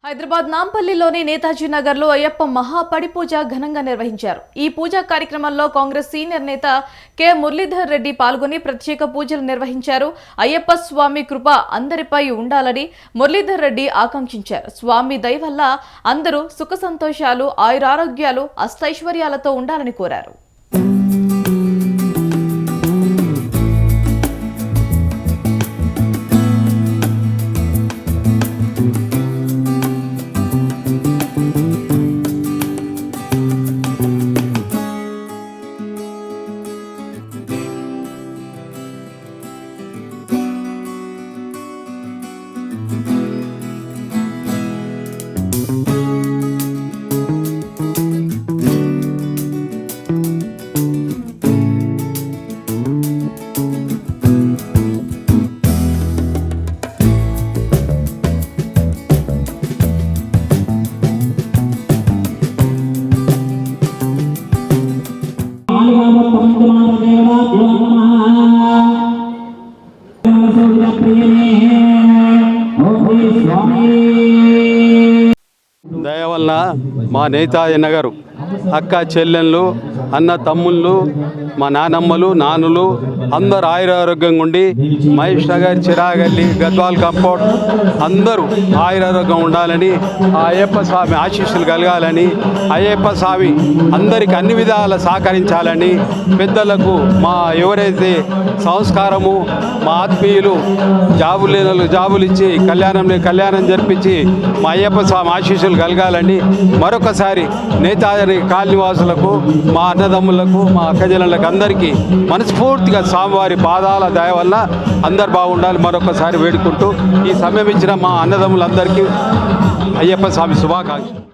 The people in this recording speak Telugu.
హైదరాబాద్ నాంపల్లిలోని నేతాజీ నగర్లో అయ్యప్ప మహాపడి పూజ ఘనంగా నిర్వహించారు. ఈ పూజా కార్యక్రమంలో కాంగ్రెస్ సీనియర్ నేత కె మురళీధర్ రెడ్డి పాల్గొని ప్రత్యేక పూజలు నిర్వహించారు. అయ్యప్ప స్వామి కృప అందరిపై ఉండాలని మురళీధర్ రెడ్డి ఆకాంక్షించారు. స్వామి దయ వల్ల అందరూ సుఖ సంతోషాలు, ఆయురారోగ్యాలు, అష్టైశ్వర్యాలతో ఉండాలని కోరారు. దయ వల్ల మా నేతాజీ నగరు అక్క చెల్లెళ్ళు, అన్న తమ్ముళ్ళు, మా నానమ్మలు, నానులు అందరూ ఆయురారోగ్యంగా ఉండి మహేష్ నగర్, చిరాగల్లి, గద్వాల్ కంపౌండ్ అందరూ ఆయురారోగ్యం ఉండాలని, ఆ అయ్యప్ప స్వామి ఆశీస్సులు కలగాలని, అయ్యప్ప స్వామి అందరికీ అన్ని విధాల సహకరించాలని, పెద్దలకు మా ఎవరైతే సంస్కారము మా ఆత్మీయులు జాబులు ఇచ్చి కళ్యాణం జరిపించి మా అయ్యప్ప స్వామి ఆశీస్సులు కలగాలని మరొకసారి నేతాజీ కాలనీవాసులకు, మా అన్నదమ్ములకు, మా అక్కజనులకు అందరికీ మనస్ఫూర్తిగా స్వామివారి పాదాల దయ వల్ల అందరు బాగుండాలి మరొకసారి వేడుకుంటూ ఈ సమయం ఇచ్చిన మా అన్నదమ్ములందరికీ అయ్యప్ప స్వామి శుభాకాంక్షలు.